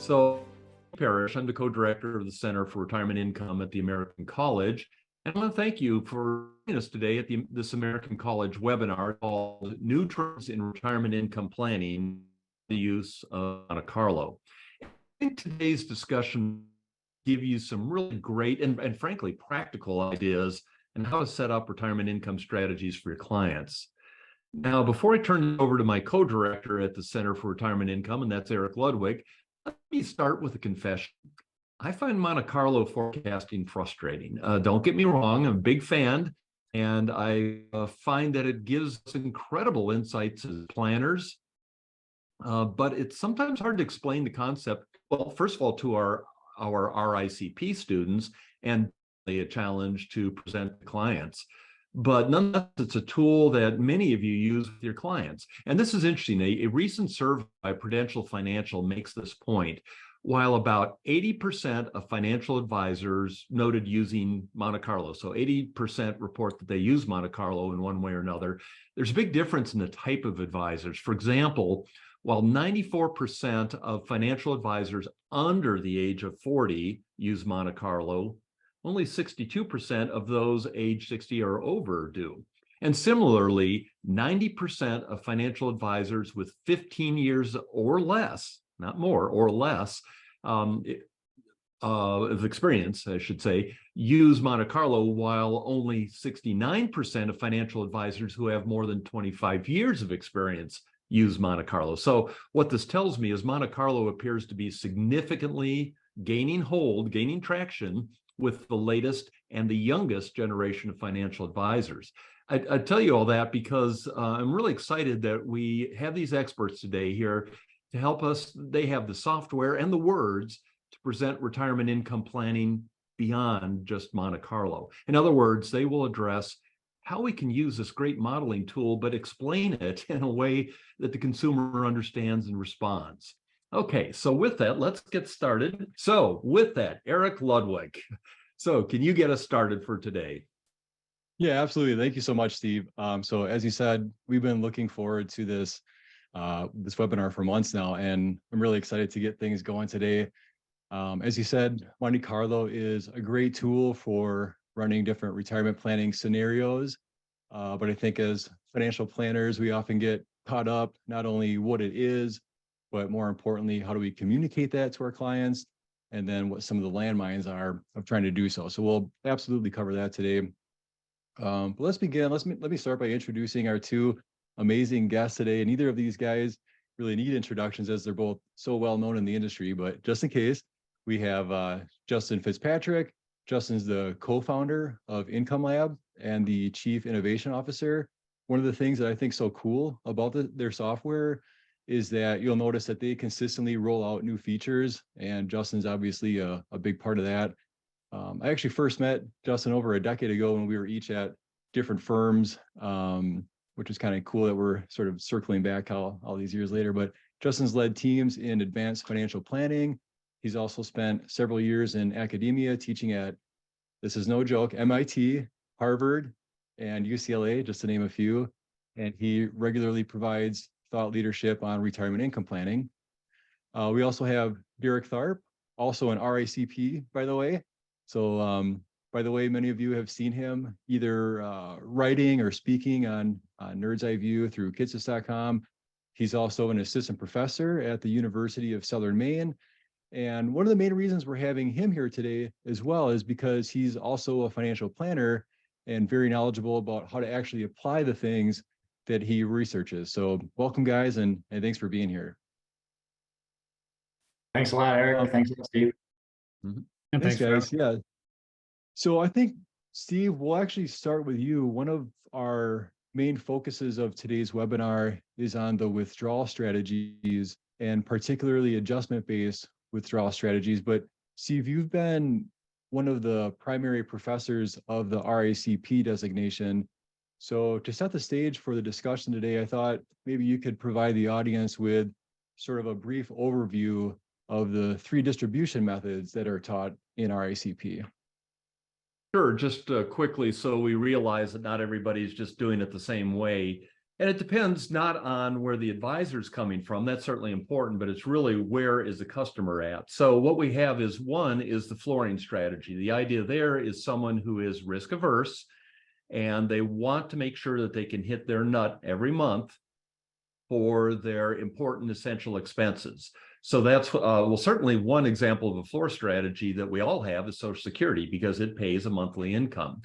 So, Parrish, I'm the co-director of the Center for Retirement Income at the American College. And I want to thank you for joining us today at this American College webinar called New Trends in Retirement Income Planning, the Use of Monte Carlo. I think today's discussion give you some really great and frankly practical ideas on how to set up retirement income strategies for your clients. Now, before I turn it over to my co-director at the Center for Retirement Income, and that's Eric Ludwig, let me start with a confession. I find Monte Carlo forecasting frustrating. Don't get me wrong, I'm a big fan, and I find that it gives us incredible insights as planners, but it's sometimes hard to explain the concept, well, first of all, to our RICP students, and a challenge to present to clients. But nonetheless, it's a tool that many of you use with your clients. And this is interesting. A recent survey by Prudential Financial makes this point. While about 80% of financial advisors noted using Monte Carlo, so 80% report that they use Monte Carlo in one way or another, there's a big difference in the type of advisors. For example, while 94% of financial advisors under the age of 40 use Monte Carlo, only 62% of those age 60 or over do. And similarly, 90% of financial advisors with 15 years or less, not more, or less, of experience, I should say, use Monte Carlo, while only 69% of financial advisors who have more than 25 years of experience use Monte Carlo. So what this tells me is Monte Carlo appears to be significantly gaining traction with the latest and the youngest generation of financial advisors. I tell you all that because I'm really excited that we have these experts today here to help us. They have the software and the words to present retirement income planning beyond just Monte Carlo. In other words, they will address how we can use this great modeling tool, but explain it in a way that the consumer understands and responds. Okay, so with that, let's get started. So with that, Eric Ludwig. So can you get us started for today? Yeah, absolutely. Thank you so much, Steve. So as you said, we've been looking forward to this webinar for months now, and I'm really excited to get things going today. As you said, Monte Carlo is a great tool for running different retirement planning scenarios. But I think as financial planners, we often get caught up not only what it is, but more importantly, how do we communicate that to our clients, and then what some of the landmines are of trying to do so. So we'll absolutely cover that today. But let's begin. Let me start by introducing our two amazing guests today. And neither of these guys really need introductions as they're both so well known in the industry. But just in case, we have Justin Fitzpatrick. Justin's the co-founder of Income Lab and the Chief Innovation Officer. One of the things that I think is so cool about their software is that you'll notice that they consistently roll out new features, and Justin's obviously a big part of that. I actually first met Justin over a decade ago when we were each at different firms, which is kind of cool that we're sort of circling back all these years later. But Justin's led teams in advanced financial planning. He's also spent several years in academia teaching at, this is no joke, MIT, Harvard, and UCLA, just to name a few. And he regularly provides thought leadership on retirement income planning. We also have Derek Tharp, also an RICP, by the way. So, by the way, many of you have seen him either writing or speaking on Nerd's Eye View through Kitsis.com. He's also an assistant professor at the University of Southern Maine. And one of the main reasons we're having him here today as well is because he's also a financial planner and very knowledgeable about how to actually apply the things that he researches. So welcome, guys, and thanks for being here. Thanks a lot, Eric. Thanks a lot, Steve. Mm-hmm. And thanks, guys. Yeah. So I think, Steve, we'll actually start with you. One of our main focuses of today's webinar is on the withdrawal strategies, and particularly adjustment-based withdrawal strategies. But Steve, you've been one of the primary professors of the RICP designation. So to set the stage for the discussion today, I thought maybe you could provide the audience with sort of a brief overview of the three distribution methods that are taught in RICP. Sure, just quickly, so we realize that not everybody's just doing it the same way. And it depends not on where the advisor is coming from. That's certainly important, but it's really where is the customer at. So what we have is one is the flooring strategy. The idea there is someone who is risk averse and they want to make sure that they can hit their nut every month for their important essential expenses. So that's, well, certainly one example of a floor strategy that we all have is Social Security because it pays a monthly income.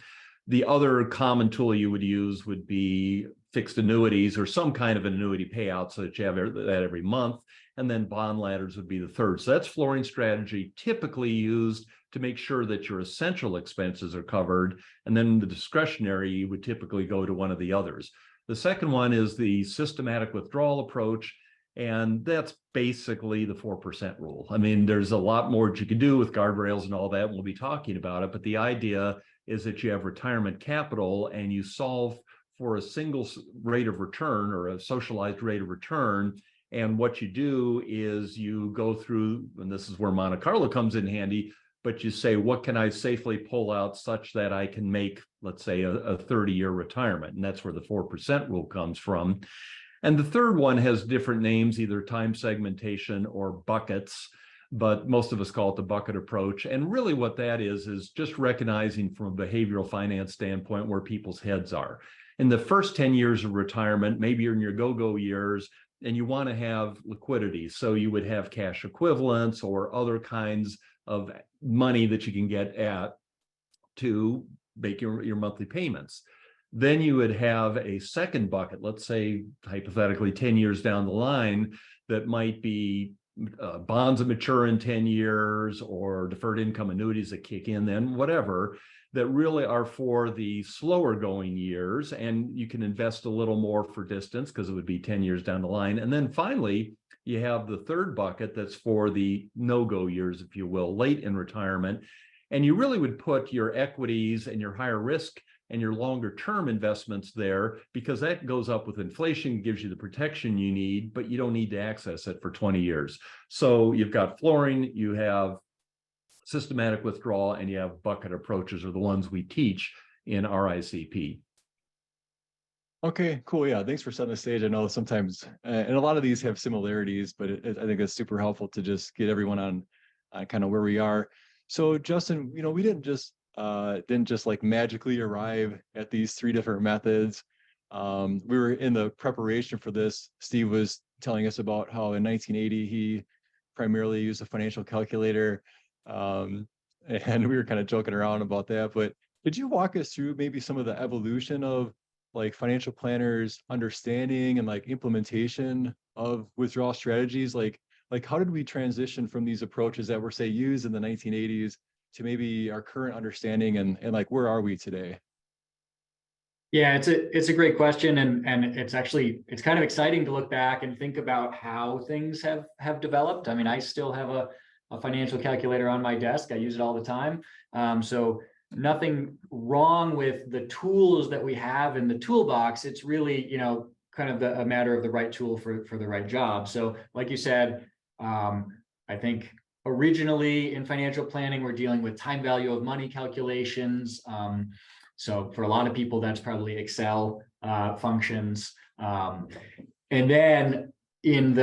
The other common tool you would use would be fixed annuities or some kind of annuity payout so that you have that every month. And then bond ladders would be the third. So that's flooring strategy typically used to make sure that your essential expenses are covered. And then the discretionary would typically go to one of the others. The second one is the systematic withdrawal approach. And that's basically the 4% rule. I mean, there's a lot more that you can do with guardrails and all that. We'll be talking about it. But the idea is that you have retirement capital and you solve for a single rate of return or a socialized rate of return. And what you do is you go through, and this is where Monte Carlo comes in handy, but you say, what can I safely pull out such that I can make, let's say, a 30-year retirement? And that's where the 4% rule comes from. And the third one has different names, either time segmentation or buckets, but most of us call it the bucket approach. And really what that is just recognizing from a behavioral finance standpoint where people's heads are. In the first 10 years of retirement, maybe you're in your go-go years and you want to have liquidity. So you would have cash equivalents or other kinds of money that you can get at to make your monthly payments. Then you would have a second bucket, let's say hypothetically 10 years down the line, that might be bonds that mature in 10 years or deferred income annuities that kick in then, whatever, that really are for the slower going years. And you can invest a little more for distance because it would be 10 years down the line. And then finally, you have the third bucket that's for the no-go years, if you will, late in retirement. And you really would put your equities and your higher risk and your longer term investments there because that goes up with inflation, gives you the protection you need, but you don't need to access it for 20 years. So you've got flooring, you have systematic withdrawal, and you have bucket approaches are the ones we teach in RICP. Okay, cool. Yeah, thanks for setting the stage. I know sometimes, and a lot of these have similarities, but I think it's super helpful to just get everyone on kind of where we are. So Justin, we didn't just like magically arrive at these three different methods. We were in the preparation for this. Steve was telling us about how in 1980 he primarily used a financial calculator, and we were kind of joking around about that. But did you walk us through maybe some of the evolution of like financial planners' understanding and like implementation of withdrawal strategies? Like how did we transition from these approaches that were, say, used in the 1980s to maybe our current understanding and like where are we today? Yeah, it's a great question, and it's kind of exciting to look back and think about how things have developed. I mean, I still have a financial calculator on my desk. I use it all the time. So nothing wrong with the tools that we have in the toolbox. It's really, kind of a matter of the right tool for the right job. So like you said, I think originally in financial planning, we're dealing with time value of money calculations. So for a lot of people, that's probably Excel functions. And then in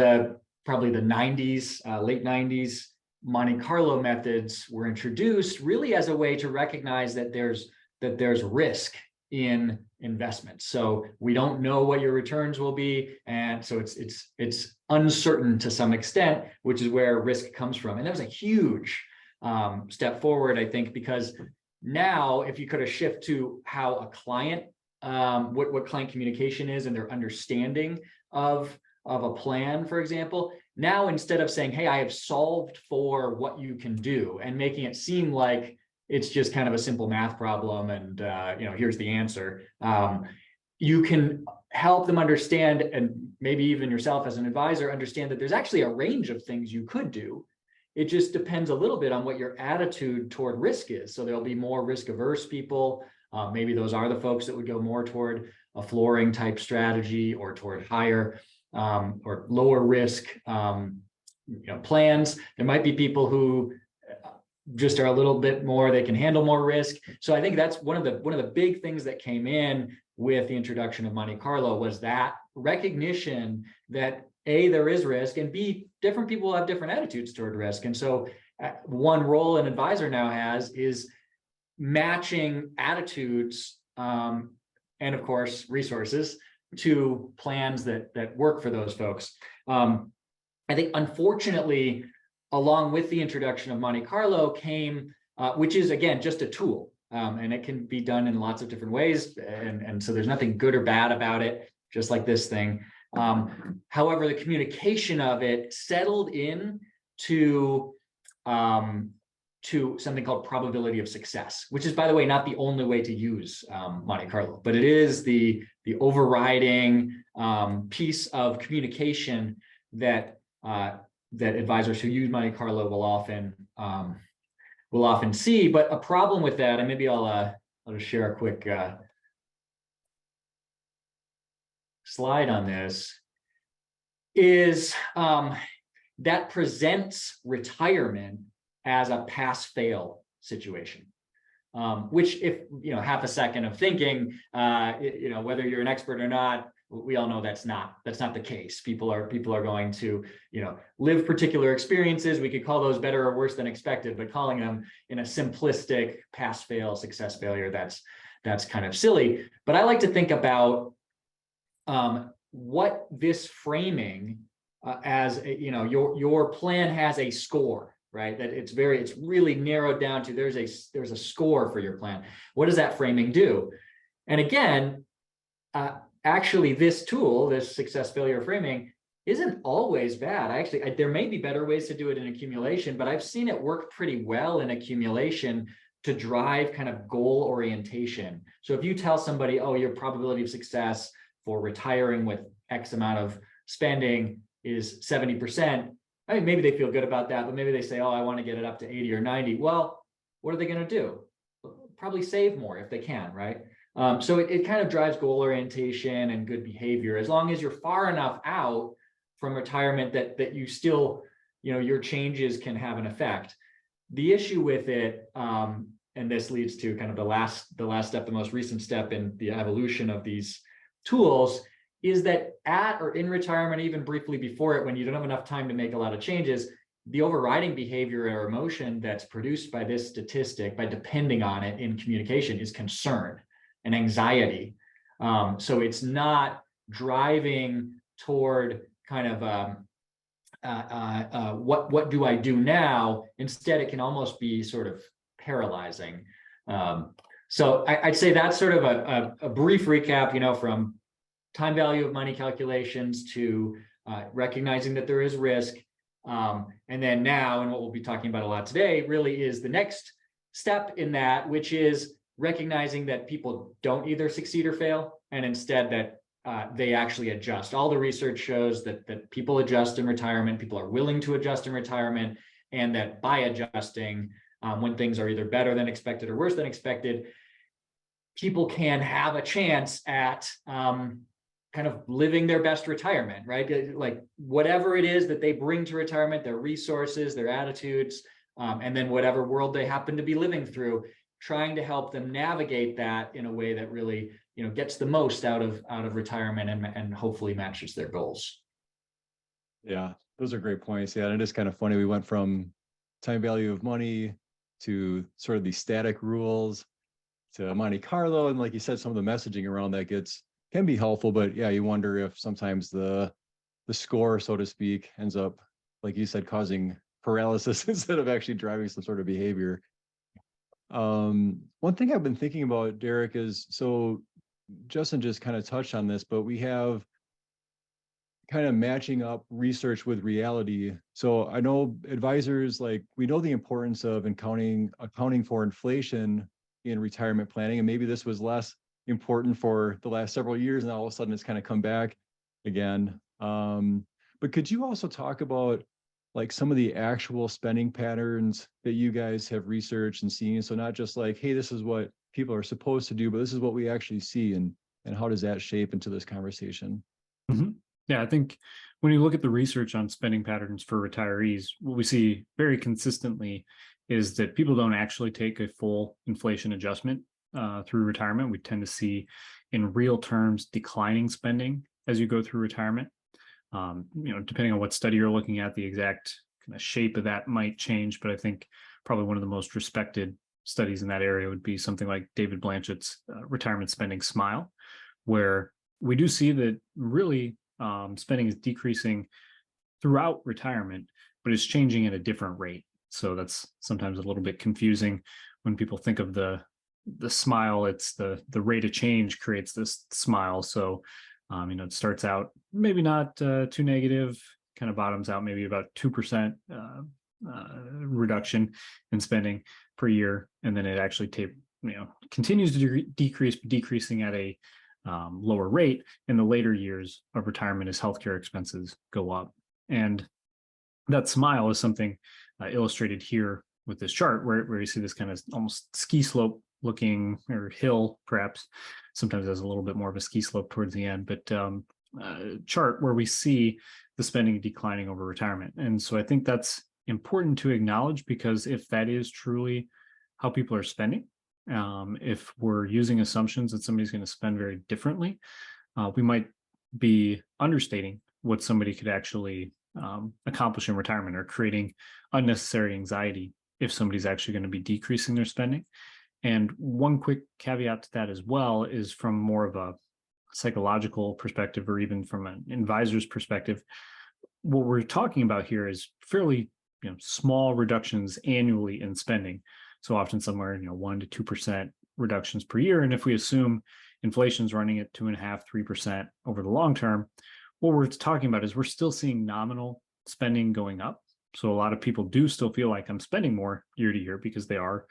probably the 90s, late 90s, Monte Carlo methods were introduced really as a way to recognize that there's risk in investments. So we don't know what your returns will be, and so it's uncertain to some extent, which is where risk comes from. And that was a huge step forward, I think, because now if you could have shift to how a client, what client communication is and their understanding of a plan, for example, now instead of saying, hey, I have solved for what you can do and making it seem like it's just kind of a simple math problem and here's the answer, you can help them understand, and maybe even yourself as an advisor understand that there's actually a range of things you could do. It just depends a little bit on what your attitude toward risk is. So there'll be more risk averse people. Maybe those are the folks that would go more toward a flooring type strategy or toward higher or lower risk plans. There might be people who just are a little bit more, they can handle more risk. So I think that's one of the big things that came in with the introduction of Monte Carlo was that recognition that A, there is risk, and B, different people have different attitudes toward risk. And so one role an advisor now has is matching attitudes and of course resources to plans that work for those folks. I think unfortunately, along with the introduction of Monte Carlo came, which is again just a tool, and it can be done in lots of different ways, and so there's nothing good or bad about it, just like this thing. However, the communication of it settled in to something called probability of success, which is, by the way, not the only way to use Monte Carlo, but it is the overriding piece of communication that advisors who use Monte Carlo will often see. But a problem with that, and maybe I'll just share a quick slide on this, is that presents retirement as a pass-fail situation, which, if half a second of thinking, whether you're an expert or not, we all know that's not the case. People are going to live particular experiences. We could call those better or worse than expected, but calling them in a simplistic pass-fail, success failure, that's kind of silly. But I like to think about what this framing as your plan has a score, right? That it's really narrowed down to there's a score for your plan. What does that framing do? And again, actually, this tool, this success failure framing, isn't always bad. There may be better ways to do it in accumulation, but I've seen it work pretty well in accumulation to drive kind of goal orientation. So if you tell somebody, oh, your probability of success for retiring with X amount of spending is 70%, I mean, maybe they feel good about that, but maybe they say, oh, I want to get it up to 80 or 90. Well, what are they going to do? Probably save more if they can, right? So it kind of drives goal orientation and good behavior, as long as you're far enough out from retirement that you still, your changes can have an effect. The issue with it, and this leads to kind of the last step, the most recent step in the evolution of these tools, is that at or in retirement, even briefly before it, when you don't have enough time to make a lot of changes, the overriding behavior or emotion that's produced by this statistic, by depending on it in communication, is concern and anxiety. So it's not driving toward kind of what do I do now? Instead, it can almost be sort of paralyzing. So I'd say that's sort of a brief recap, from time value of money calculations to recognizing that there is risk. And then now, and what we'll be talking about a lot today, really is the next step in that, which is recognizing that people don't either succeed or fail, and instead that they actually adjust. All the research shows that people adjust in retirement, people are willing to adjust in retirement, and that by adjusting, when things are either better than expected or worse than expected, people can have a chance at kind of living their best retirement, right? Like whatever it is that they bring to retirement, their resources, their attitudes, and then whatever world they happen to be living through, trying to help them navigate that in a way that really, gets the most out of retirement and hopefully matches their goals. Yeah, those are great points. Yeah, and it is kind of funny. We went from time value of money to sort of these static rules to Monte Carlo, and like you said, some of the messaging around that can be helpful, but yeah, you wonder if sometimes the score, so to speak, ends up, like you said, causing paralysis instead of actually driving some sort of behavior. One thing I've been thinking about, Derek, is, so Justin just kind of touched on this, but we have kind of matching up research with reality. So I know advisors, like, we know the importance of accounting for inflation in retirement planning, and maybe this was less important for the last several years, and all of a sudden it's kind of come back again. But could you also talk about like some of the actual spending patterns that you guys have researched and seen? So not just like, hey, this is what people are supposed to do, but this is what we actually see, and how does that shape into this conversation? Mm-hmm. Yeah, I think when you look at the research on spending patterns for retirees, what we see very consistently is that people don't actually take a full inflation adjustment through retirement. We tend to see, in real terms, declining spending as you go through retirement. Depending on what study you're looking at, the exact kind of shape of that might change, but I think probably one of the most respected studies in that area would be something like David Blanchett's Retirement Spending Smile, where we do see that really spending is decreasing throughout retirement, but it's changing at a different rate. So that's sometimes a little bit confusing when people think of the smile. It's the rate of change creates this smile. So it starts out maybe not too negative, kind of bottoms out maybe about 2% reduction in spending per year, and then it actually continues to decrease, decreasing at a lower rate in the later years of retirement as healthcare expenses go up. And that smile is something illustrated here with this chart, where you see this kind of almost ski slope looking, or hill perhaps, sometimes has a little bit more of a ski slope towards the end, but chart where we see the spending declining over retirement. And so I think that's important to acknowledge, because if that is truly how people are spending, if we're using assumptions that somebody's going to spend very differently, we might be understating what somebody could actually accomplish in retirement, or creating unnecessary anxiety if somebody's actually going to be decreasing their spending. And one quick caveat to that as well is from more of a psychological perspective, or even from an advisor's perspective. What we're talking about here is fairly small reductions annually in spending. So often somewhere 1 to 2% reductions per year. And if we assume inflation's running at 2.5%, 3% over the long term, what we're talking about is we're still seeing nominal spending going up. So a lot of people do still feel like I'm spending more year to year, because their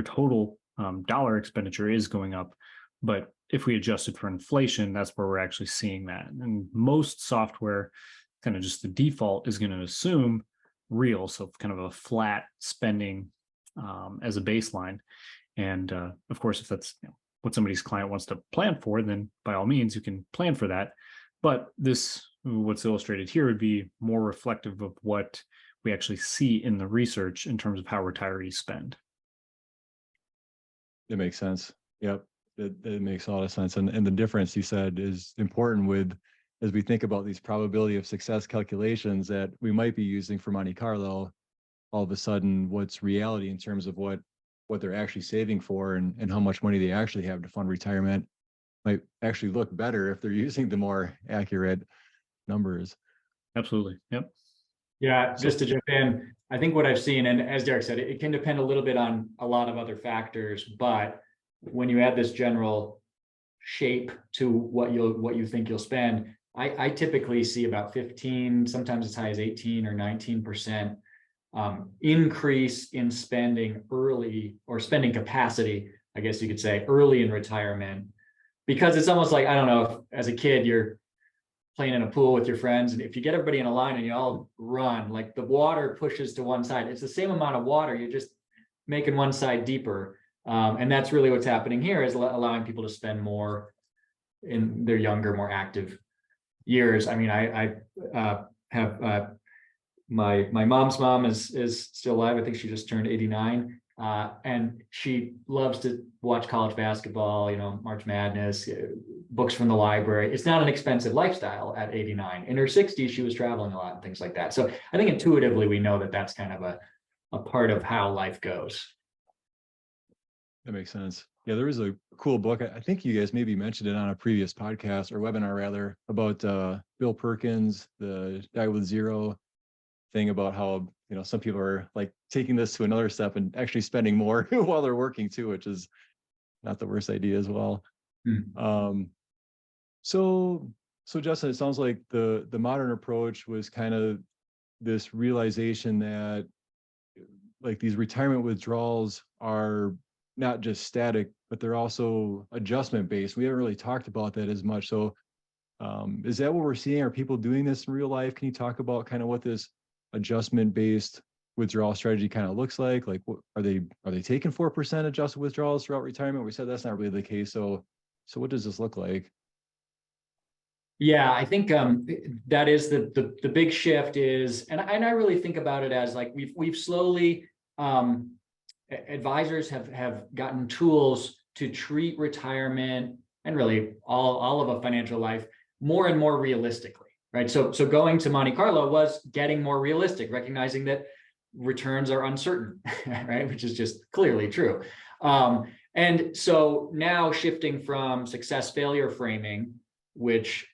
total dollar expenditure is going up. But if we adjust it for inflation, that's where we're actually seeing that. And most software, kind of just the default, is going to assume real, so kind of a flat spending as a baseline. And of course, if that's what somebody's client wants to plan for, then by all means you can plan for that. But what's illustrated here would be more reflective of what we actually see in the research in terms of how retirees spend. It makes sense. Yep. It makes a lot of sense. And the difference you said is important as we think about these probability of success calculations that we might be using for Monte Carlo. All of a sudden, what's reality in terms of what they're actually saving for, and how much money they actually have to fund retirement might actually look better if they're using the more accurate numbers. Absolutely. Yep. Yeah, just to jump in, I think what I've seen, and as Derek said, it can depend a little bit on a lot of other factors, but when you add this general shape to what you think you'll spend, I typically see about 15, sometimes as high as 18 or 19% increase in spending early, or spending capacity, I guess you could say, early in retirement, because it's almost like, I don't know, if as a kid you're playing in a pool with your friends, and if you get everybody in a line and you all run, like the water pushes to one side, it's the same amount of water, you're just making one side deeper. And that's really what's happening here, is allowing people to spend more in their younger, more active years. I mean, I have my mom's mom is still alive. I think she just turned 89. And she loves to watch college basketball, March Madness, books from the library. It's not an expensive lifestyle at 89. In her 60s, she was traveling a lot and things like that. So I think intuitively we know that that's kind of a part of how life goes. That makes sense. Yeah, there was a cool book. I think you guys maybe mentioned it on a previous podcast, or webinar rather, about Bill Perkins, the guy with zero thing, about how some people are like taking this to another step and actually spending more while they're working too, which is not the worst idea as well. So Justin, it sounds like the modern approach was kind of this realization that like these retirement withdrawals are not just static, but they're also adjustment based. We haven't really talked about that as much. So is that what we're seeing? Are people doing this in real life? Can you talk about kind of what this adjustment based withdrawal strategy kind of looks like? Like, are they taking 4% adjusted withdrawals throughout retirement? We said that's not really the case. So what does this look like? Yeah, I think that is the big shift is, and I really think about it as like we've slowly advisors have gotten tools to treat retirement and really all of a financial life more and more realistically, right? So going to Monte Carlo was getting more realistic, recognizing that returns are uncertain, right? Which is just clearly true. And so now shifting from success failure framing, which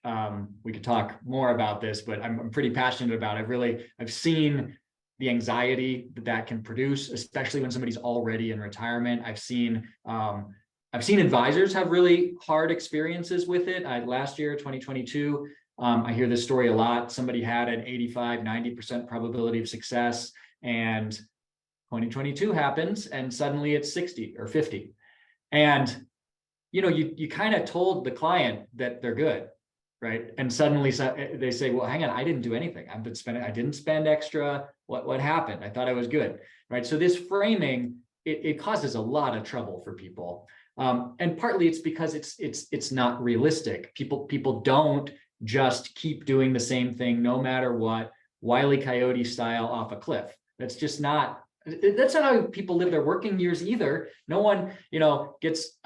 we could talk more about this, but I'm pretty passionate about it. I've seen the anxiety that can produce, especially when somebody's already in retirement. I've seen advisors have really hard experiences with it. Last year, 2022, I hear this story a lot. Somebody had an 85, 90% probability of success, and 2022 happens, and suddenly it's 60 or 50. And you kind of told the client that they're good, right? And suddenly they say, well, hang on, I didn't do anything. I didn't spend extra. What happened? I thought I was good, right? So this framing, it causes a lot of trouble for people. And partly it's because it's not realistic. People don't just keep doing the same thing no matter what, Wile E. Coyote style off a cliff. That's not how people live their working years either. No one, gets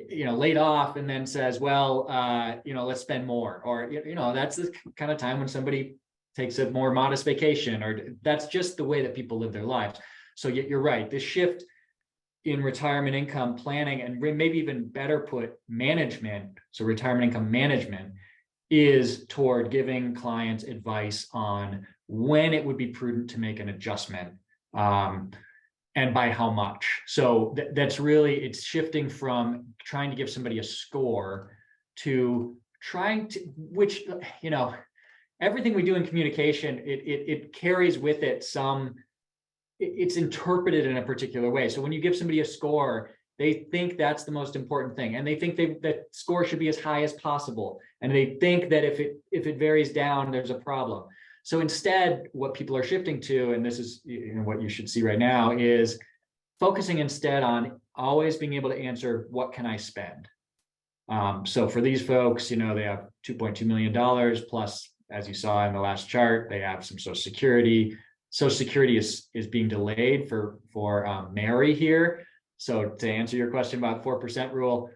laid off and then says, well, let's spend more, or that's the kind of time when somebody takes a more modest vacation, or that's just the way that people live their lives. So you're right. This shift in retirement income planning, and maybe even better put, management, so retirement income management, is toward giving clients advice on when it would be prudent to make an adjustment, and by how much. So that's really, it's shifting from trying to give somebody a score to trying to, which, everything we do in communication, it carries with it it's interpreted in a particular way. So when you give somebody a score, they think that's the most important thing, and they think that score should be as high as possible, and they think that if it varies down, there's a problem. So instead, what people are shifting to, and this is what you should see right now, is focusing instead on always being able to answer, what can I spend? So for these folks, they have $2.2 million plus, as you saw in the last chart, they have some Social Security. Social Security is being delayed for Mary here. So to answer your question about 4% rule,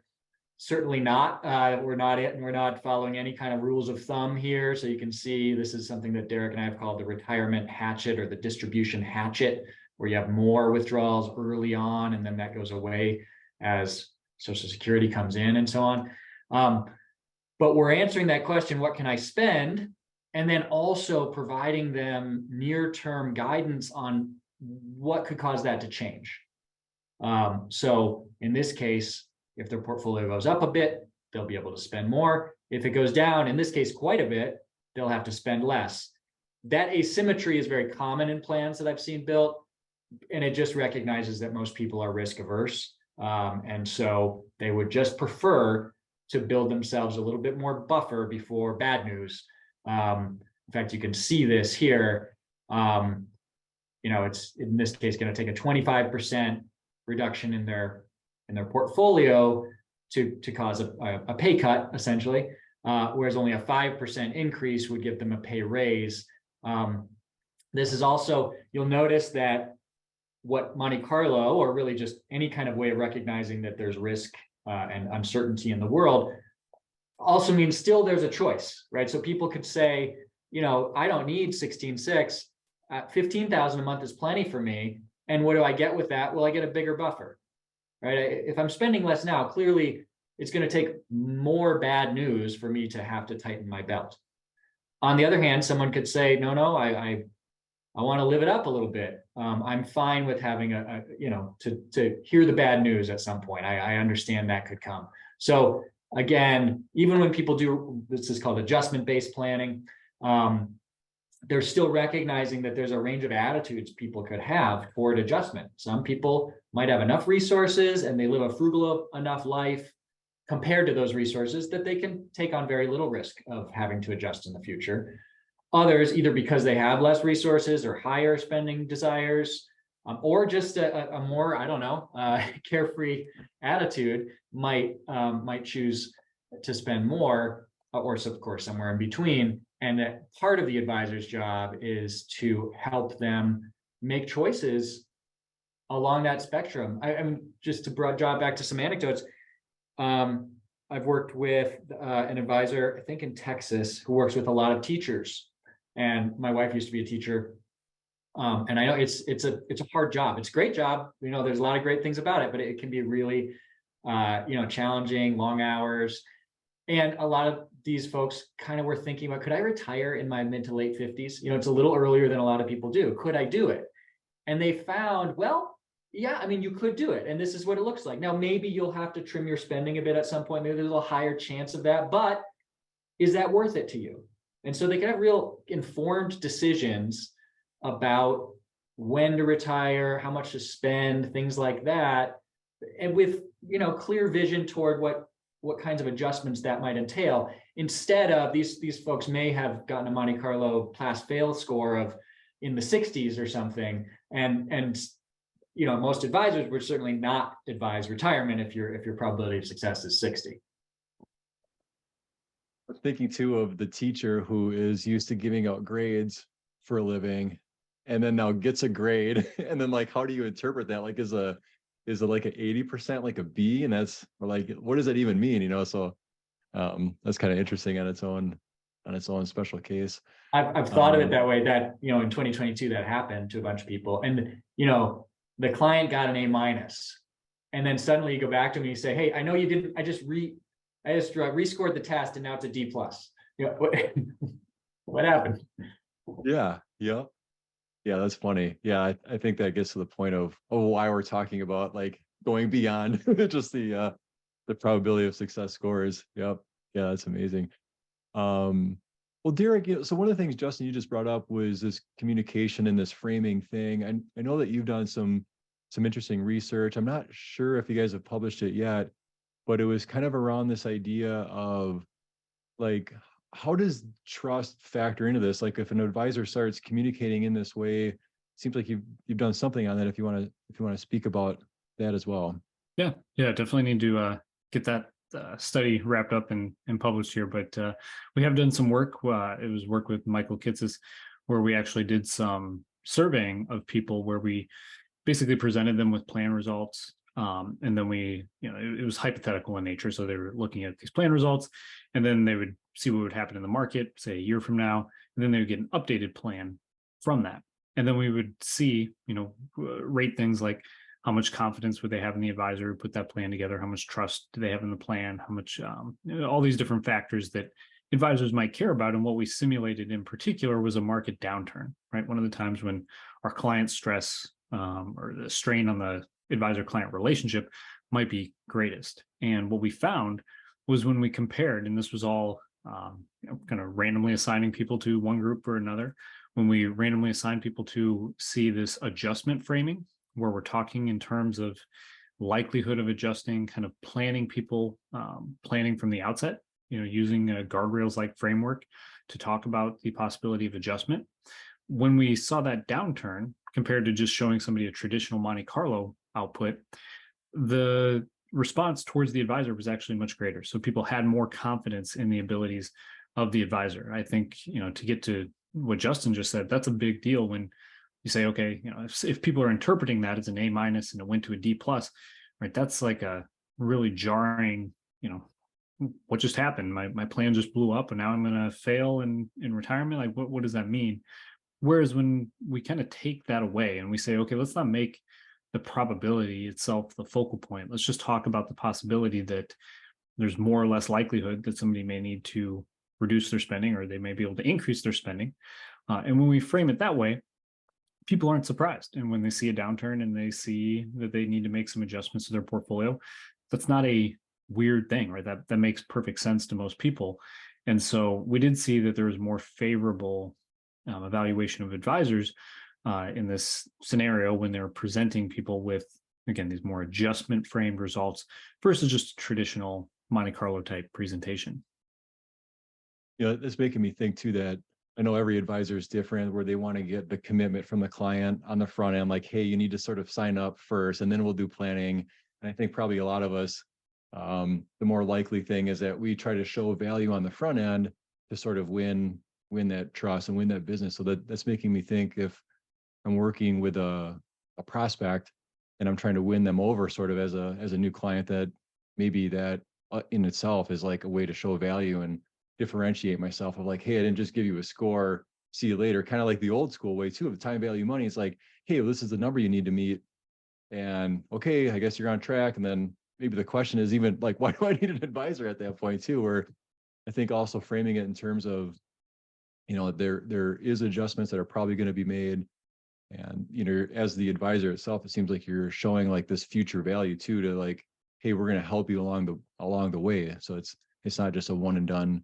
certainly not. We're not following any kind of rules of thumb here. So you can see this is something that Derek and I have called the retirement hatchet, or the distribution hatchet, where you have more withdrawals early on, and then that goes away as Social Security comes in and so on. But we're answering that question, what can I spend? And then also providing them near-term guidance on what could cause that to change. So in this case, if their portfolio goes up a bit, they'll be able to spend more. If it goes down, in this case, quite a bit, they'll have to spend less. That asymmetry is very common in plans that I've seen built, and it just recognizes that most people are risk averse. And so they would just prefer to build themselves a little bit more buffer before bad news. In fact, you can see this here. It's in this case going to take a 25% reduction in their portfolio to cause a pay cut, essentially, whereas only a 5% increase would give them a pay raise. This is also, you'll notice that what Monte Carlo, or really just any kind of way of recognizing that there's risk and uncertainty in the world, also means still there's a choice, right? So people could say, I don't need 16.6, 15,000 a month is plenty for me. And what do I get with that? Well, I get a bigger buffer, right? If I'm spending less now, clearly it's going to take more bad news for me to have to tighten my belt. On the other hand, someone could say, no, I want to live it up a little bit. I'm fine with having to hear the bad news at some point. I understand that could come. So again, even when people do, this is called adjustment-based planning, they're still recognizing that there's a range of attitudes people could have toward adjustment. Some people might have enough resources and they live a frugal enough life compared to those resources that they can take on very little risk of having to adjust in the future. Others, either because they have less resources or higher spending desires, or just a more, carefree attitude, might choose to spend more, or of course somewhere in between. And that part of the advisor's job is to help them make choices along that spectrum. I mean, just to draw back to some anecdotes, I've worked with an advisor, I think in Texas, who works with a lot of teachers. And my wife used to be a teacher. And I know it's a hard job. It's a great job. You know, there's a lot of great things about it, but it can be really, challenging, long hours. And a lot of these folks kind of were thinking about, could I retire in my mid to late 50s? You know, it's a little earlier than a lot of people do. Could I do it? And they found, well, yeah, I mean, you could do it. And this is what it looks like. Now, maybe you'll have to trim your spending a bit at some point. Maybe there's a little higher chance of that, but is that worth it to you? And so they can have real informed decisions about when to retire, how much to spend, things like that. And with, clear vision toward what kinds of adjustments that might entail, instead of these folks may have gotten a Monte Carlo pass-fail score of in the 60s or something. And most advisors would certainly not advise retirement if your probability of success is 60. I'm thinking too of the teacher who is used to giving out grades for a living and then now gets a grade. And then like, how do you interpret that? Like, is it like an 80%, like a B? And that's, or like, what does that even mean? So that's kind of interesting on its own special case. I've thought of it that way, that, in 2022, that happened to a bunch of people. And, the client got an A-. And then suddenly you go back to me and you say, hey, I know you didn't, I just rescored the test and now it's a D+. What happened? Yeah. That's funny. Yeah. I think that gets to the point of why we're talking about like going beyond just the probability of success scores. Yep. Yeah. That's amazing. Well, Derek, so one of the things, Justin, you just brought up was this communication and this framing thing. And I know that you've done some interesting research. I'm not sure if you guys have published it yet, but it was kind of around this idea of like, how does trust factor into this? Like if an advisor starts communicating in this way, it seems like you've done something on that. If you want to speak about that as well. Yeah, definitely need to get that study wrapped up and published here, but we have done some work. It was work with Michael Kitsis, where we actually did some surveying of people where we basically presented them with plan results. And then it was hypothetical in nature. So they were looking at these plan results and then they would see what would happen in the market, say a year from now, and then they would get an updated plan from that. And then we would see, rate things like how much confidence would they have in the advisor who put that plan together? How much trust do they have in the plan? How much, all these different factors that advisors might care about. And what we simulated in particular was a market downturn, right? One of the times when our client stress or the strain on the advisor-client relationship might be greatest. And what we found was when we compared, and this was all kind of randomly assigning people to one group or another, when we randomly assigned people to see this adjustment framing, where we're talking in terms of likelihood of adjusting, kind of planning people, planning from the outset, using a guardrails like framework to talk about the possibility of adjustment. When we saw that downturn compared to just showing somebody a traditional Monte Carlo output, the response towards the advisor was actually much greater. So people had more confidence in the abilities of the advisor. I think, to get to what Justin just said, that's a big deal when you say, okay, if people are interpreting that as an A- and it went to a D+, right? That's like a really jarring, what just happened? My plan just blew up and now I'm going to fail in retirement. Like, what does that mean? Whereas when we kind of take that away and we say, okay, let's not make the probability itself the focal point. Let's just talk about the possibility that there's more or less likelihood that somebody may need to reduce their spending or they may be able to increase their spending. And when we frame it that way, people aren't surprised. And when they see a downturn and they see that they need to make some adjustments to their portfolio, that's not a weird thing, right? That makes perfect sense to most people. And so we did see that there was more favorable evaluation of advisors in this scenario when they're presenting people with, again, these more adjustment framed results versus just traditional Monte Carlo type presentation. It's making me think too that I know every advisor is different, where they want to get the commitment from the client on the front end, like, hey, you need to sort of sign up first and then we'll do planning. And I think probably a lot of us, the more likely thing is that we try to show value on the front end to sort of win that trust and win that business. So that's making me think, if I'm working with a prospect and I'm trying to win them over sort of as a new client, that maybe that in itself is like a way to show value and differentiate myself of like, hey, I didn't just give you a score, see you later, kind of like the old school way too of time value money. It's like, hey, well, this is the number you need to meet. And okay, I guess you're on track. And then maybe the question is even like, why do I need an advisor at that point too? Where I think also framing it in terms of, there is adjustments that are probably going to be made. And, as the advisor itself, it seems like you're showing like this future value too, to like, hey, we're going to help you along the way. So it's not just a one and done,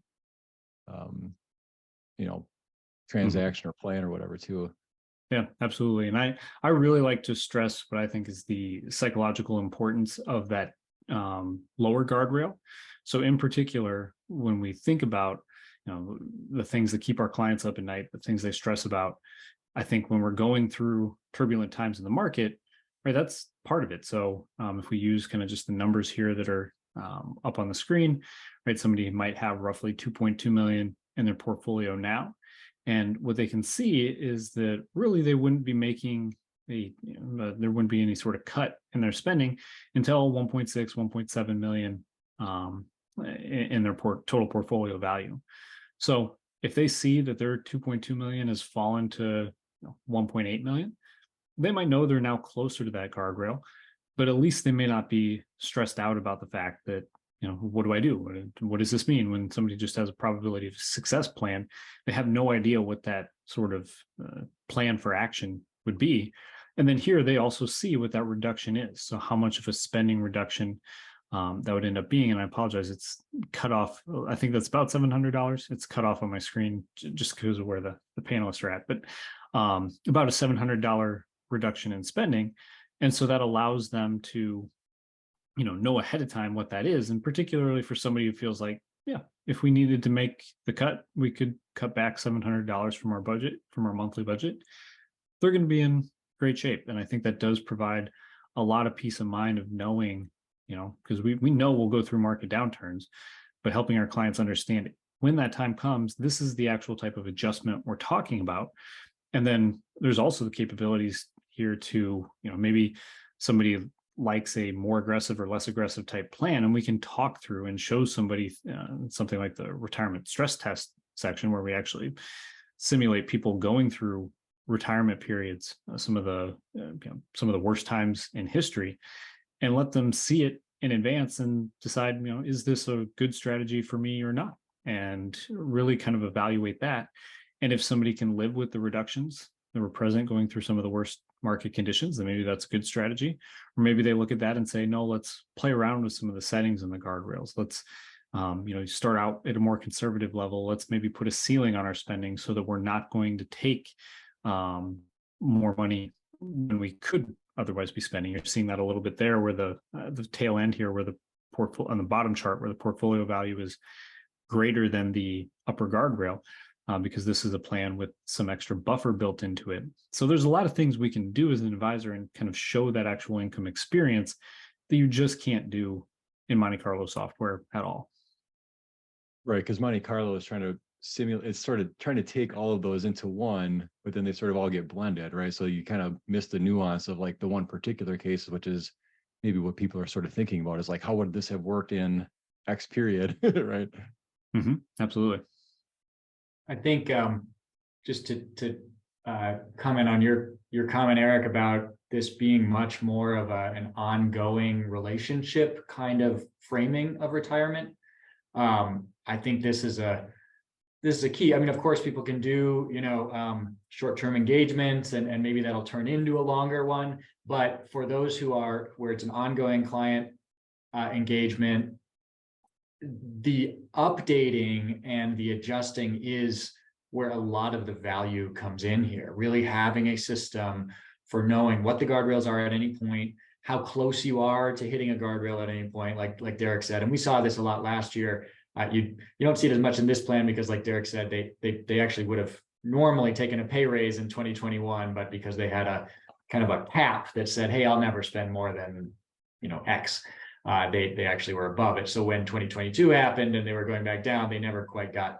transaction or plan or whatever too. Yeah, absolutely. And I really like to stress what I think is the psychological importance of that lower guardrail. So in particular, when we think about the things that keep our clients up at night, the things they stress about, I think when we're going through turbulent times in the market, right, that's part of it. So if we use kind of just the numbers here that are up on the screen, right, somebody might have roughly 2.2 million in their portfolio now. And what they can see is that really they wouldn't be making there wouldn't be any sort of cut in their spending until 1.6, 1.7 million in their total portfolio value. So if they see that their 2.2 million has fallen to 1.8 million, they might know they're now closer to that guardrail, but at least they may not be stressed out about the fact that, what do I do? What does this mean when somebody just has a probability of success plan? They have no idea what that sort of plan for action would be. And then here they also see what that reduction is. So how much of a spending reduction that would end up being. And I apologize, it's cut off. I think that's about $700. It's cut off on my screen just because of where the panelists are at, but about a $700 reduction in spending. And so that allows them to know ahead of time what that is. And particularly for somebody who feels like, yeah, if we needed to make the cut, we could cut back $700 from our budget, from our monthly budget. They're going to be in great shape. And I think that does provide a lot of peace of mind of knowing, because we know we'll go through market downturns, but helping our clients understand it. When that time comes, this is the actual type of adjustment we're talking about. And then there's also the capabilities here to, maybe somebody likes a more aggressive or less aggressive type plan, and we can talk through and show somebody something like the retirement stress test section, where we actually simulate people going through retirement periods, some of the worst times in history, and let them see it in advance and decide, is this a good strategy for me or not? And really kind of evaluate that. And if somebody can live with the reductions that were present going through some of the worst market conditions, then maybe that's a good strategy. Or maybe they look at that and say, no, let's play around with some of the settings and the guardrails. Let's, start out at a more conservative level. Let's maybe put a ceiling on our spending so that we're not going to take more money than we could otherwise be spending. You're seeing that a little bit there, where the tail end here, where the portfolio on the bottom chart, where the portfolio value is greater than the upper guardrail. Because this is a plan with some extra buffer built into it. So there's a lot of things we can do as an advisor and kind of show that actual income experience that you just can't do in Monte Carlo software at all. Right, because Monte Carlo is trying to simulate, it's sort of trying to take all of those into one, but then they sort of all get blended, right? So you kind of miss the nuance of like the one particular case, which is maybe what people are sort of thinking about is like, how would this have worked in X period, right? Mm-hmm. Absolutely. I think just to comment on your comment, Eric, about this being much more of an ongoing relationship kind of framing of retirement. I think this is a key. I mean, of course, people can do short-term engagements, and maybe that'll turn into a longer one. But for those where it's an ongoing client engagement, the updating and the adjusting is where a lot of the value comes in here. Really having a system for knowing what the guardrails are at any point, how close you are to hitting a guardrail at any point, like Derek said. And we saw this a lot last year. You don't see it as much in this plan because, like Derek said, they actually would have normally taken a pay raise in 2021, but because they had a kind of a cap that said, hey, I'll never spend more than X. They actually were above it. So when 2022 happened and they were going back down, they never quite got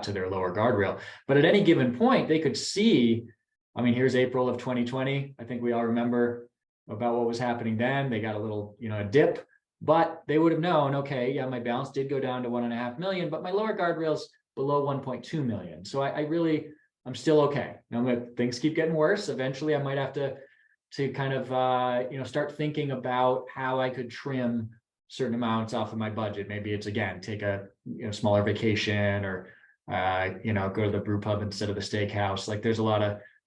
to their lower guardrail. But at any given point, they could see, I mean, here's April of 2020. I think we all remember about what was happening then. They got a little, a dip, but they would have known, okay, yeah, my balance did go down to 1.5 million, but my lower guardrail's below 1.2 million. So I'm still okay. Now, if things keep getting worse, eventually I might have to kind of, start thinking about how I could trim certain amounts off of my budget. Maybe it's, again, take a smaller vacation, or go to the brew pub instead of the steakhouse. Like, there's a lot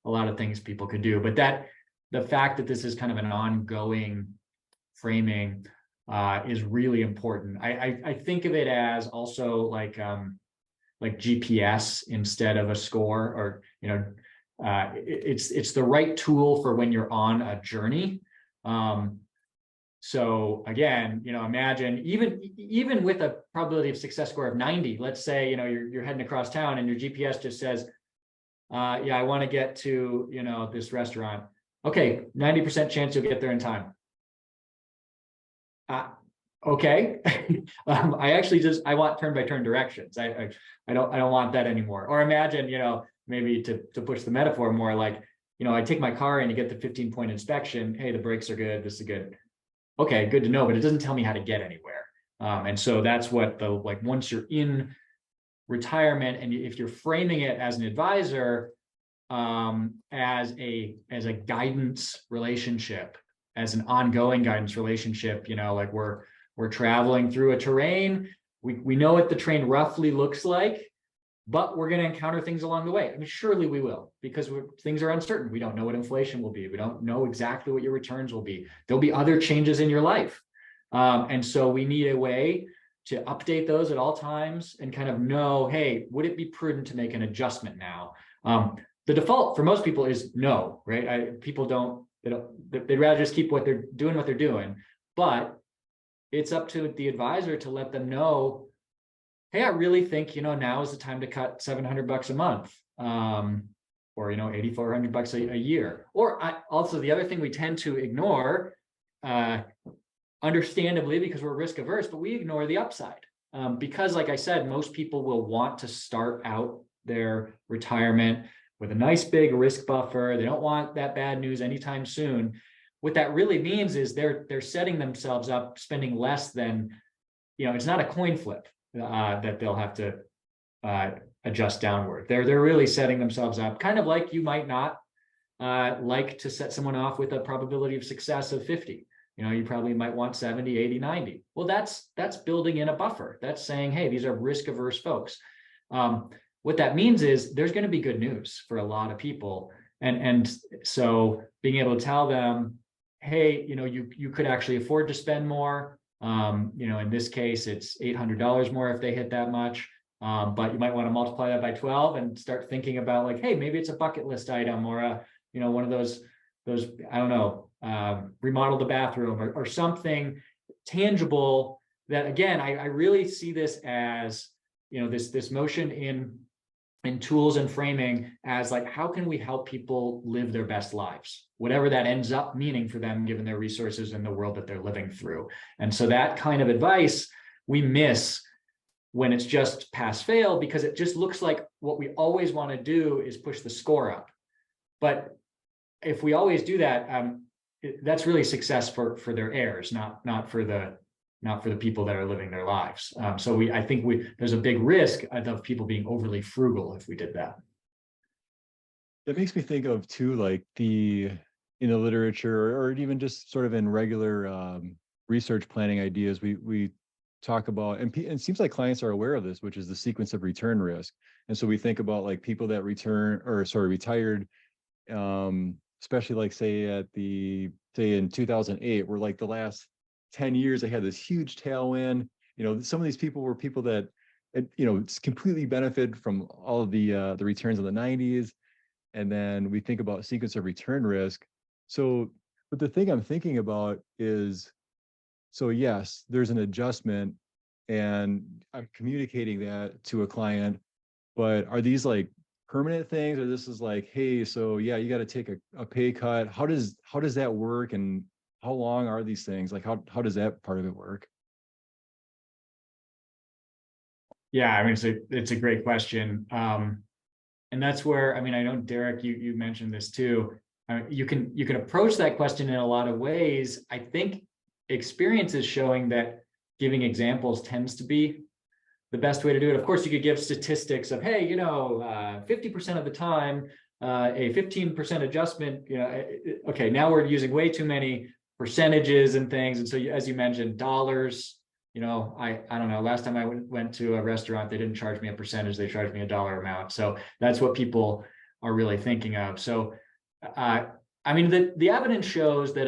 of things people could do, but the fact that this is kind of an ongoing framing is really important. I think of it as also like GPS instead of a score, or it's the right tool for when you're on a journey. So again, imagine even with a probability of success score of 90, let's say, you're heading across town and your GPS just says, yeah, I want to get to, this restaurant. Okay, 90% chance you'll get there in time. Okay. I want turn-by-turn directions. I don't want that anymore. Or imagine, maybe to push the metaphor more, like, I take my car and you get the 15-point inspection. Hey, the brakes are good. This is good. Okay, good to know, but it doesn't tell me how to get anywhere. And so that's what once you're in retirement, and if you're framing it as an advisor, as a guidance relationship, as an ongoing guidance relationship, like we're traveling through a terrain. We know what the terrain roughly looks like, but we're going to encounter things along the way. I mean, surely we will, because things are uncertain. We don't know what inflation will be. We don't know exactly what your returns will be. There'll be other changes in your life. And so we need a way to update those at all times and kind of know, hey, would it be prudent to make an adjustment now? The default for most people is no, right? They'd rather just keep what they're doing. But it's up to the advisor to let them know, hey, I really think, now is the time to cut $700 a month, or, $8,400 a year. Or also the other thing we tend to ignore, understandably, because we're risk averse, but we ignore the upside. Because like I said, most people will want to start out their retirement with a nice big risk buffer. They don't want that bad news anytime soon. What that really means is they're setting themselves up, spending less than, it's not a coin flip that they'll have to adjust downward. They're really setting themselves up, kind of like you might not like to set someone off with a probability of success of 50. You probably might want 70, 80, 90. Well, that's building in a buffer. That's saying, hey, these are risk averse folks. What that means is there's going to be good news for a lot of people. And so being able to tell them, hey, you could actually afford to spend more. In this case, it's $800 more if they hit that much. But you might want to multiply that by 12 and start thinking about, like, hey, maybe it's a bucket list item, or one of those, I don't know, remodel the bathroom, or something tangible that, again, I really see this as, this motion in tools and framing as, like, how can we help people live their best lives, whatever that ends up meaning for them, given their resources and the world that they're living through. And so that kind of advice we miss when it's just pass fail, because it just looks like what we always want to do is push the score up. But if we always do that, that's really success for their heirs, not for the people that are living their lives. So I think there's a big risk of people being overly frugal if we did that. That makes me think of too, like in the literature, or even just sort of in regular research planning ideas, we talk about, and it seems like clients are aware of this, which is the sequence of return risk. And so we think about, like, people that retired, especially like say in 2008, where, like, the last 10 years they had this huge tailwind. Some of these people were people that completely benefited from all of the returns of the 90s. And then we think about sequence of return risk. So, but the thing I'm thinking about is, so yes, there's an adjustment and I'm communicating that to a client, but are these like permanent things, or this is like, hey, so yeah, you got to take a pay cut? How does that work, and how long are these things? Like, how does that part of it work? Yeah, I mean, it's a great question. And that's where, I mean, I know, Derek, you mentioned this too. You can approach that question in a lot of ways. I think experience is showing that giving examples tends to be the best way to do it. Of course, you could give statistics of, hey, 50% of the time, a 15% adjustment, okay, now we're using way too many percentages and things. And so as you mentioned, dollars, I don't know, last time I went to a restaurant, they didn't charge me a percentage, they charged me a dollar amount. So that's what people are really thinking of. So, I mean, the evidence shows that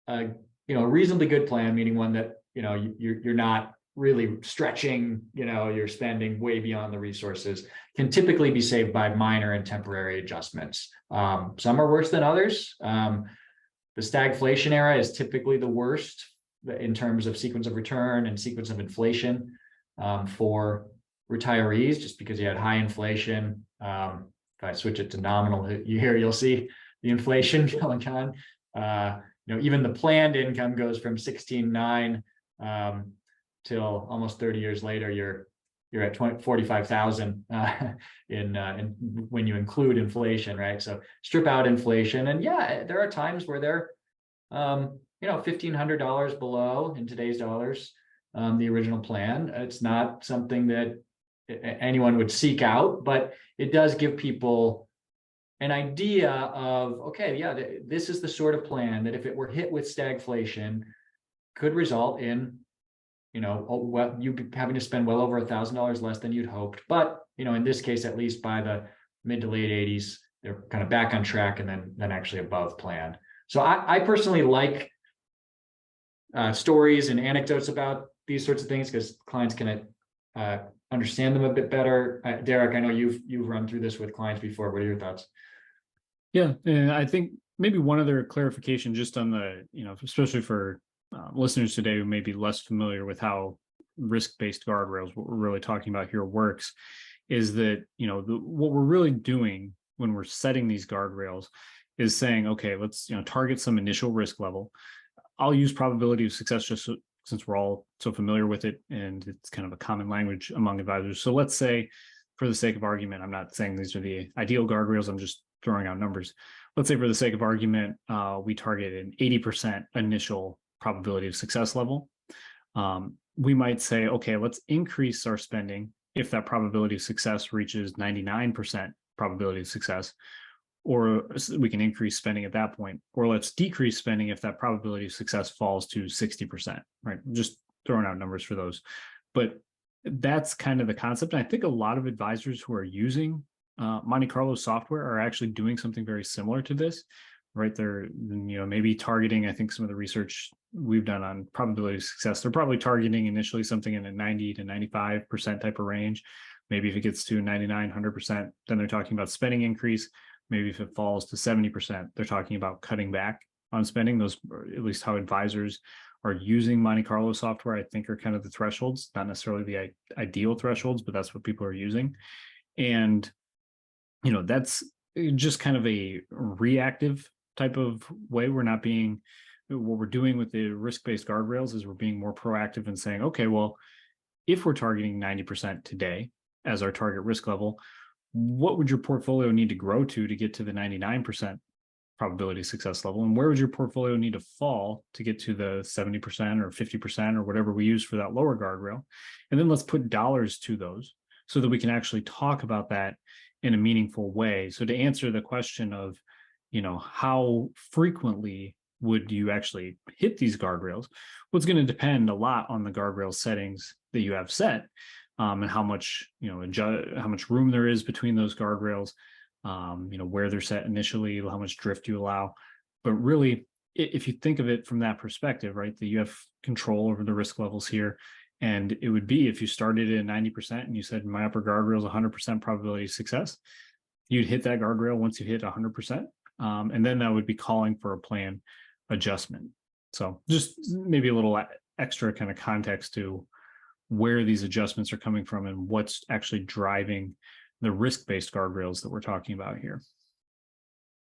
a reasonably good plan, meaning one that, you're not really stretching, your spending way beyond the resources, can typically be saved by minor and temporary adjustments. Some are worse than others. The stagflation era is typically the worst in terms of sequence of return and sequence of inflation for retirees, just because you had high inflation. If I switch it to nominal, you'll see the inflation going on. Even the planned income goes from 16.9 till almost 30 years later, you're at 45,000 in when you include inflation, right? So strip out inflation, and yeah, there are times where they're $1,500 below in today's dollars, the original plan. It's not something that anyone would seek out, but it does give people an idea of, okay, yeah, this is the sort of plan that if it were hit with stagflation could result in, you having to spend well over $1,000 less than you'd hoped. But, in this case, at least by the mid to late 80s, they're kind of back on track and then actually above plan. So I personally like stories and anecdotes about these sorts of things because clients can understand them a bit better. Derek, I know you've run through this with clients before. What are your thoughts? Yeah, and I think maybe one other clarification just on the, especially for listeners today who may be less familiar with how risk-based guardrails, what we're really talking about here, works, is that, what we're really doing when we're setting these guardrails is saying, okay, let's, target some initial risk level. I'll use probability of success just since we're all so familiar with it and it's kind of a common language among advisors. So let's say, for the sake of argument, I'm not saying these are the ideal guardrails, I'm just throwing out numbers. Let's say for the sake of argument, we target an 80% initial probability of success level. We might say, okay, let's increase our spending if that probability of success reaches 99% probability of success, or we can increase spending at that point, or let's decrease spending if that probability of success falls to 60%, right? Just throwing out numbers for those. But that's kind of the concept. And I think a lot of advisors who are using Monte Carlo software are actually doing something very similar to this, right? They're, maybe targeting, I think some of the research we've done on probability of success, they're probably targeting initially something in a 90 to 95% type of range. Maybe if it gets to 99, 100%, then they're talking about spending increase. Maybe if it falls to 70%, they're talking about cutting back on spending. Those, or at least how advisors are using Monte Carlo software, I think are kind of the thresholds, not necessarily the ideal thresholds, but that's what people are using. And, that's just kind of a reactive type of way. We're not being, what we're doing with the risk-based guardrails is we're being more proactive and saying, okay, well, if we're targeting 90% today as our target risk level, what would your portfolio need to grow to get to the 99% probability success level? And where would your portfolio need to fall to get to the 70% or 50% or whatever we use for that lower guardrail? And then let's put dollars to those so that we can actually talk about that in a meaningful way. So to answer the question of, how frequently would you actually hit these guardrails? Well, it's going to depend a lot on the guardrail settings that you have set, and how much, how much room there is between those guardrails, where they're set initially, how much drift you allow. But really, if you think of it from that perspective, right, that you have control over the risk levels here. And it would be if you started at 90% and you said my upper guardrail is 100% probability of success, you'd hit that guardrail once you hit 100%. And then that would be calling for a plan adjustment. So just maybe a little extra kind of context to where these adjustments are coming from and what's actually driving the risk-based guardrails that we're talking about here.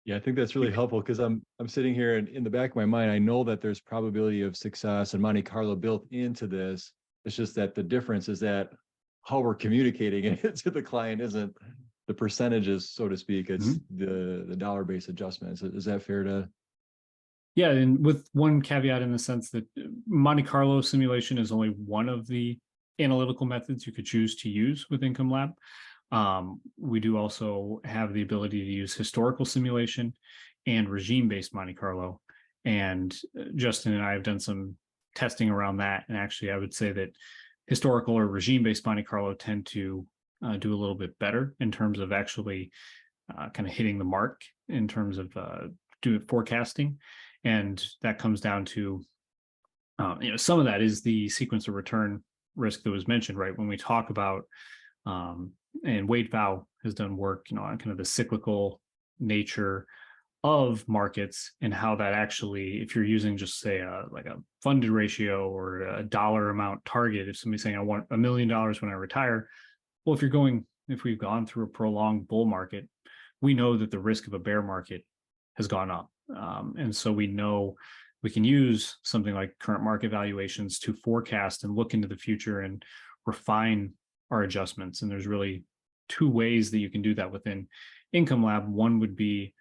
Yeah, I think that's really helpful because I'm sitting here and in the back of my mind, I know that there's probability of success and Monte Carlo built into this. It's just that the difference is that how we're communicating it to the client isn't the percentages, so to speak. It's the dollar-based adjustments. Is that fair to Yeah, and with one caveat in the sense that Monte Carlo simulation is only one of the analytical methods you could choose to use with Income Lab. We do also have the ability to use historical simulation and regime-based Monte Carlo. And Justin and I have done some testing around that. And actually, I would say that historical or regime-based Monte Carlo tend to do a little bit better in terms of actually kind of hitting the mark in terms of doing forecasting. And that comes down to, some of that is the sequence of return risk that was mentioned, right? When we talk about, and Wade Vow has done work, on kind of the cyclical nature of markets and how that actually, if you're using just say like a funded ratio or a dollar amount target, if somebody's saying I want $1 million when I retire, well, if we've gone through a prolonged bull market, we know that the risk of a bear market has gone up. And so we know we can use something like current market valuations to forecast and look into the future and refine our adjustments. And there's really two ways that you can do that within Income Lab. One would be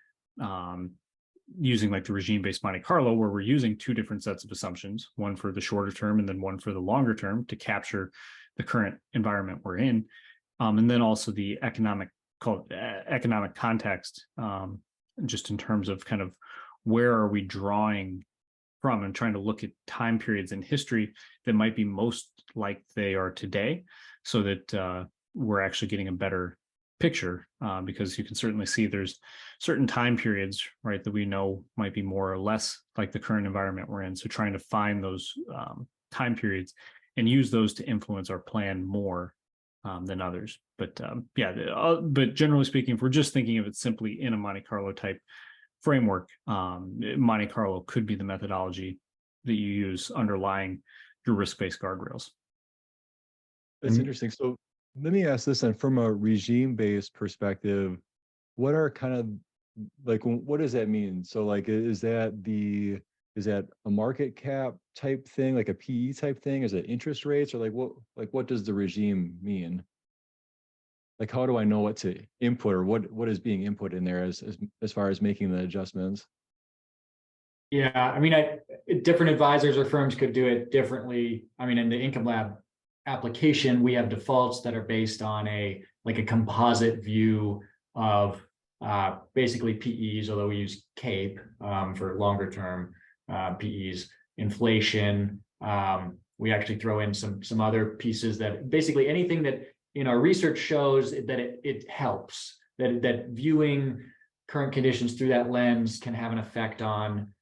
using like the regime-based Monte Carlo, where we're using two different sets of assumptions, one for the shorter term and then one for the longer term to capture the current environment we're in. And then also the economic context, just in terms of kind of where are we drawing from and trying to look at time periods in history that might be most like they are today, so that we're actually getting a better picture, because you can certainly see there's certain time periods, right, that we know might be more or less like the current environment we're in. So trying to find those time periods and use those to influence our plan more than others. But but generally speaking, if we're just thinking of it simply in a Monte Carlo type framework, Monte Carlo could be the methodology that you use underlying your risk-based guardrails. That's interesting. So let me ask this then, from a regime-based perspective, what are kind of like, what does that mean? So like, is that a market cap type thing, like a PE type thing? Is it interest rates, or what does the regime mean? Like, how do I know what to input, or what is being input in there as far as making the adjustments? Yeah, I mean, different advisors or firms could do it differently. I mean, in the Income Lab application, we have defaults that are based on a composite view of basically PEs, although we use CAPE for longer term PEs, inflation. We actually throw in some other pieces that basically anything that in our research shows that it helps, that viewing current conditions through that lens can have an effect on,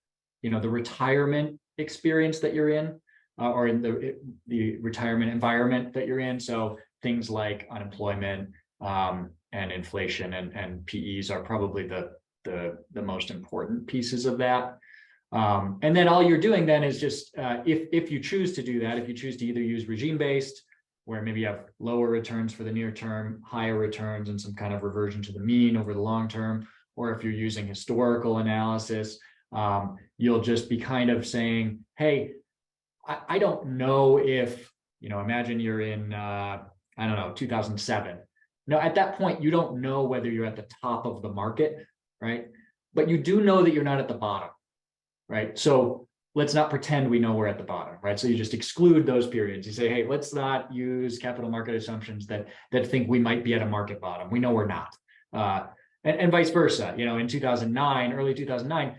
the retirement experience that you're in, or in the retirement environment that you're in. So things like unemployment and inflation and PEs are probably the most important pieces of that. And then all you're doing then is just, if you choose to do that, if you choose to either use regime-based, where maybe you have lower returns for the near term, higher returns and some kind of reversion to the mean over the long term, or if you're using historical analysis, you'll just be kind of saying, hey, I don't know if, imagine you're in, 2007. Now, at that point, you don't know whether you're at the top of the market, right? But you do know that you're not at the bottom, right? So let's not pretend we know we're at the bottom, right? So you just exclude those periods. You say, hey, let's not use capital market assumptions that think we might be at a market bottom. We know we're not. And vice versa. In 2009, early 2009,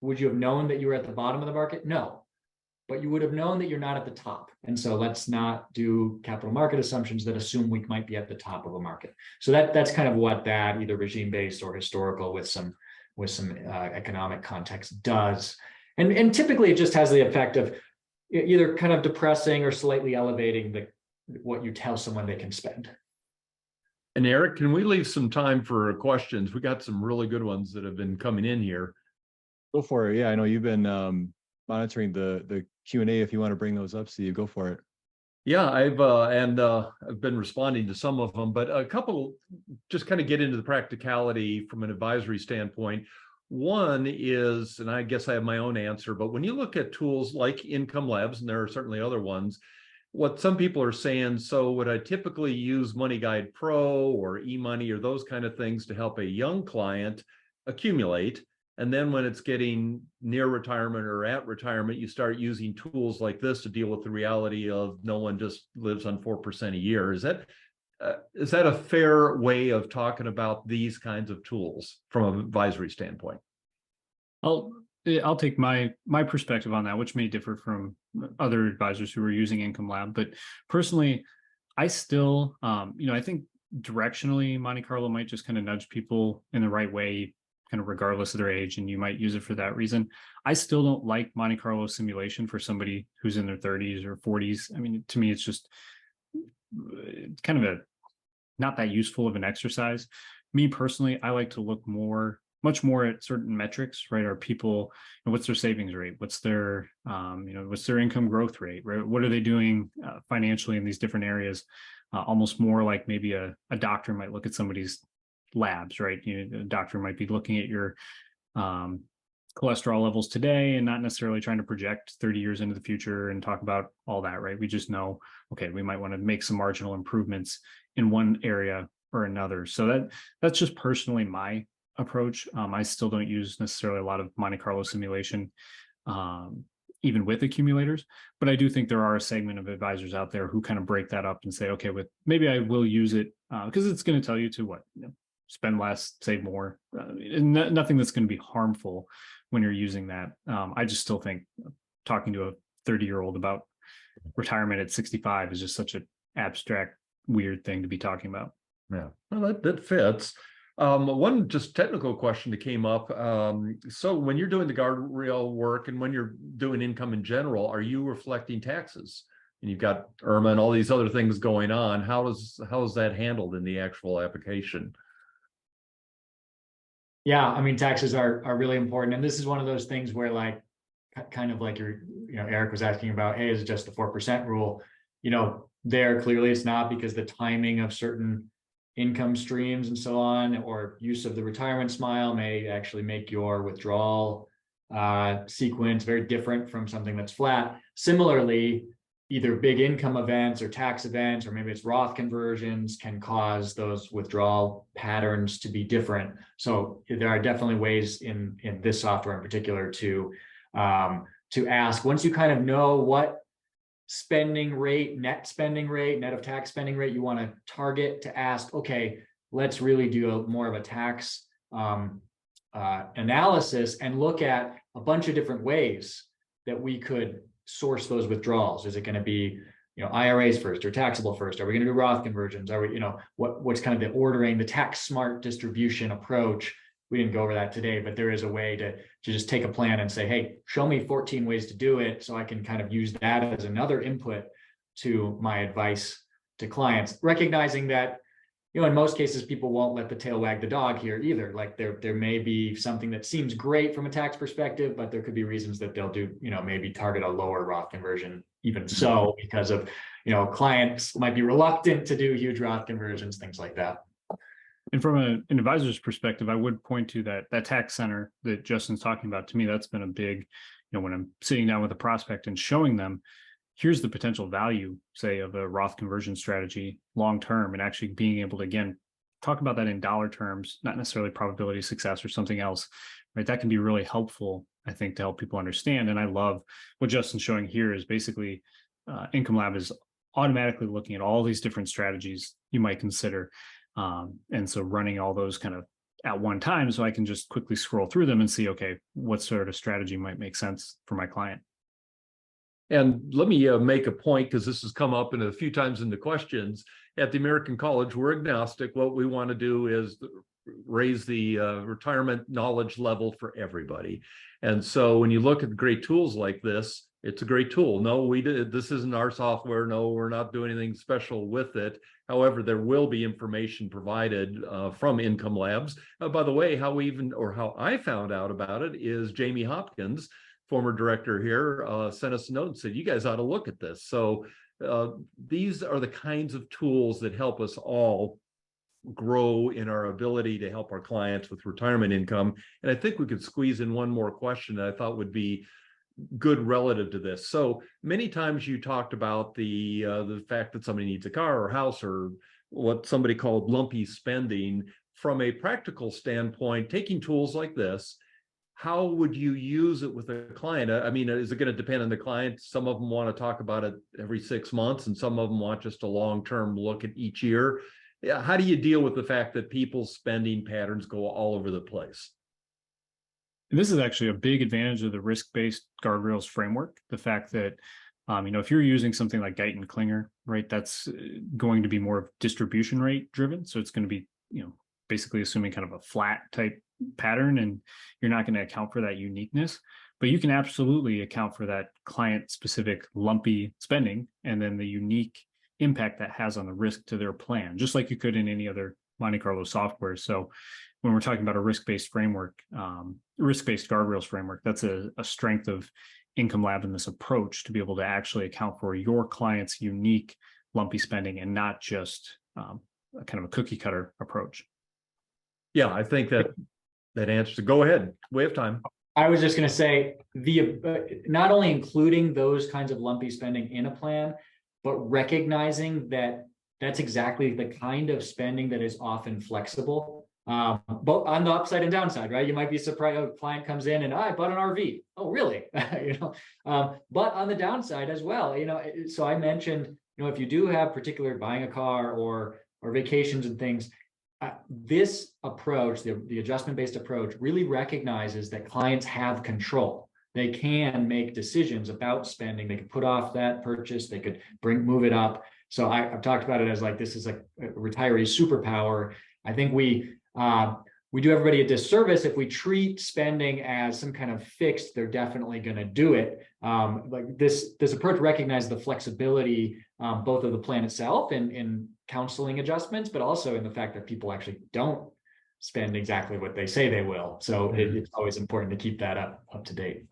would you have known that you were at the bottom of the market? No, but you would have known that you're not at the top. And so let's not do capital market assumptions that assume we might be at the top of a market. So that's kind of what that either regime-based or historical with some economic context does. And typically it just has the effect of either kind of depressing or slightly elevating what you tell someone they can spend. And Eric, can we leave some time for questions? We got some really good ones that have been coming in here. Go for it. Yeah, I know you've been monitoring the Q&A. If you want to bring those up, Steve, go for it. Yeah, I've been responding to some of them, but a couple just kind of get into the practicality from an advisory standpoint. One is, and I guess I have my own answer, but when you look at tools like Income Labs, and there are certainly other ones, what some people are saying, so would I typically use Money Guide Pro or eMoney or those kind of things to help a young client accumulate? And then when it's getting near retirement or at retirement, you start using tools like this to deal with the reality of no one just lives on 4% a year. Is that a fair way of talking about these kinds of tools from an advisory standpoint? I'll take my perspective on that, which may differ from other advisors who are using Income Lab. But personally, I still, I think directionally Monte Carlo might just kind of nudge people in the right way, kind of regardless of their age, and you might use it for that reason. I still don't like Monte Carlo simulation for somebody who's in their 30s or 40s. I mean, to me, it's just kind of not that useful of an exercise. Me personally, I like to look much more at certain metrics, right? Are people, what's their savings rate? What's their, what's their income growth rate, right? What are they doing financially in these different areas? Almost more like maybe a doctor might look at somebody's labs, right? A doctor might be looking at your cholesterol levels today and not necessarily trying to project 30 years into the future and talk about all that, right? We just know, okay, we might want to make some marginal improvements in one area or another. So that's just personally my approach. I still don't use necessarily a lot of Monte Carlo simulation, even with accumulators, but I do think there are a segment of advisors out there who kind of break that up and say, okay, maybe I will use it because it's going to tell you to spend less, save more, nothing that's going to be harmful when you're using that. I just still think talking to a 30-year-old about retirement at 65 is just such an abstract, weird thing to be talking about. Yeah, well, that fits. One just technical question that came up. So when you're doing the guardrail work and when you're doing income in general, are you reflecting taxes? And you've got IRMA and all these other things going on. How is that handled in the actual application? Yeah, I mean, taxes are really important. And this is one of those things where kind of like Eric was asking about, hey, is it just the 4% rule? There clearly it's not, because the timing of certain income streams and so on, or use of the retirement smile may actually make your withdrawal sequence very different from something that's flat. Similarly, either big income events or tax events, or maybe it's Roth conversions, can cause those withdrawal patterns to be different. So there are definitely ways in this software in particular to ask, once you kind of know what spending rate, net of tax spending rate you want to target, to ask, okay, let's really do more of a tax analysis and look at a bunch of different ways that we could source those withdrawals. Is it going to be, IRAs first or taxable first? Are we going to do Roth conversions? Are we, what's kind of the ordering, the tax smart distribution approach? We didn't go over that today, but there is a way to just take a plan and say, hey, show me 14 ways to do it, so I can kind of use that as another input to my advice to clients, recognizing that, in most cases, people won't let the tail wag the dog here either. Like there may be something that seems great from a tax perspective, but there could be reasons that they'll do, maybe target a lower Roth conversion, even so, because of, clients might be reluctant to do huge Roth conversions, things like that. And from an advisor's perspective, I would point to that tax center that Justin's talking about. To me, that's been a big, when I'm sitting down with a prospect and showing them, here's the potential value, say, of a Roth conversion strategy long-term, and actually being able to, again, talk about that in dollar terms, not necessarily probability of success or something else, right? That can be really helpful, I think, to help people understand. And I love what Justin's showing here is basically Income Lab is automatically looking at all these different strategies you might consider. And so running all those kind of at one time, so I can just quickly scroll through them and see, okay, what sort of strategy might make sense for my client. And let me make a point, because this has come up a few times in the questions. At the American College, we're agnostic. What we want to do is raise the retirement knowledge level for everybody. And so when you look at great tools like this, it's a great tool. No, this isn't our software. No, we're not doing anything special with it. However, there will be information provided from Income Labs. By the way, how I found out about it is Jamie Hopkins, former director here, sent us a note and said, you guys ought to look at this. So these are the kinds of tools that help us all grow in our ability to help our clients with retirement income. And I think we could squeeze in one more question that I thought would be good relative to this. So many times you talked about the fact that somebody needs a car or house, or what somebody called lumpy spending. From a practical standpoint, taking tools like this how would you use it with a client? I mean, is it going to depend on the client? Some of them want to talk about it every 6 months, and some of them want just a long-term look at each year. Yeah, how do you deal with the fact that people's spending patterns go all over the place? And this is actually a big advantage of the risk-based guardrails framework. The fact that, if you're using something like Guyton Klinger, right, that's going to be more of distribution rate driven. So it's going to be, basically assuming kind of a flat type pattern, and you're not going to account for that uniqueness. But you can absolutely account for that client-specific lumpy spending and then the unique impact that has on the risk to their plan, just like you could in any other Monte Carlo software. So when we're talking about a risk-based framework, risk-based guardrails framework, that's a strength of Income Lab in this approach to be able to actually account for your client's unique lumpy spending and not just a kind of a cookie cutter approach. Yeah, I think that answers it. Go ahead. We have time. I was just going to say not only including those kinds of lumpy spending in a plan, but recognizing that that's exactly the kind of spending that is often flexible, both on the upside and downside, right? You might be surprised, a client comes in and I bought an RV. Oh, really? But on the downside as well, so I mentioned, if you do have particular buying a car or vacations and things, this approach, the adjustment-based approach, really recognizes that clients have control. They can make decisions about spending. They could put off that purchase. They could move it up. So I've talked about it as like, this is a retiree superpower. I think we do everybody a disservice if we treat spending as some kind of fixed, they're definitely going to do it. Like this approach recognizes the flexibility, both of the plan itself and in counseling adjustments, but also in the fact that people actually don't spend exactly what they say they will. So it's always important to keep that up to date.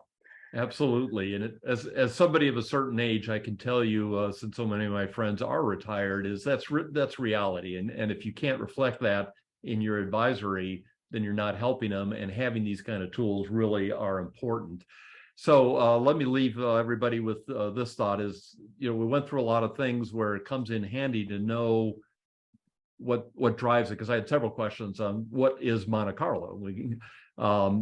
Absolutely. And as somebody of a certain age, I can tell you, since so many of my friends are retired, is that's reality. And if you can't reflect that in your advisory, then you're not helping them. And having these kind of tools really are important. So let me leave everybody with this thought is, we went through a lot of things where it comes in handy to know what drives it, because I had several questions on what is Monte Carlo.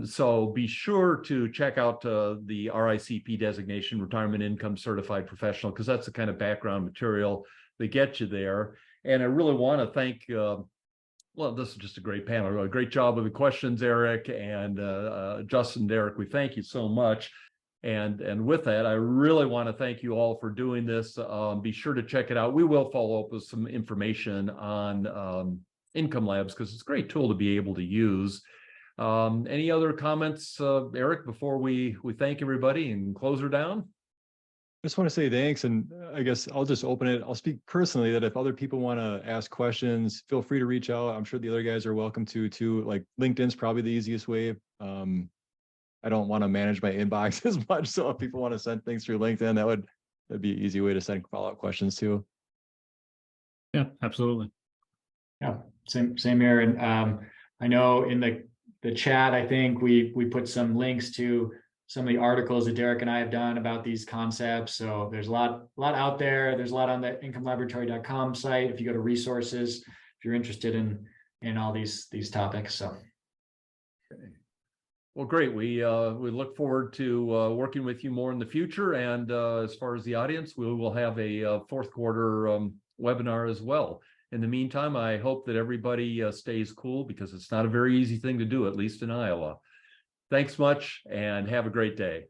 So be sure to check out the RICP designation, Retirement Income Certified Professional, because that's the kind of background material that gets you there. And I really want to thank, this is just a great panel. A great job with the questions, Eric, and Justin, Derek. We thank you so much. And with that, I really want to thank you all for doing this. Be sure to check it out. We will follow up with some information on Income Labs, because it's a great tool to be able to use. Any other comments, Eric, before we thank everybody and close her down? I just want to say thanks, and I guess I'll just open it. I'll speak personally that if other people want to ask questions, feel free to reach out. I'm sure the other guys are welcome to too. Like LinkedIn's probably the easiest way. I don't want to manage my inbox as much, so if people want to send things through LinkedIn, that'd be an easy way to send follow-up questions too. Yeah, absolutely. Yeah, same here. And I know in the chat, I think we put some links to some of the articles that Derek and I have done about these concepts. So there's a lot out there. There's a lot on the incomelaboratory.com site. If you go to resources, if you're interested in all these topics. So. Okay. Well, great. We look forward to working with you more in the future. And as far as the audience, we will have a fourth quarter webinar as well. In the meantime, I hope that everybody stays cool, because it's not a very easy thing to do, at least in Iowa. Thanks much, and have a great day.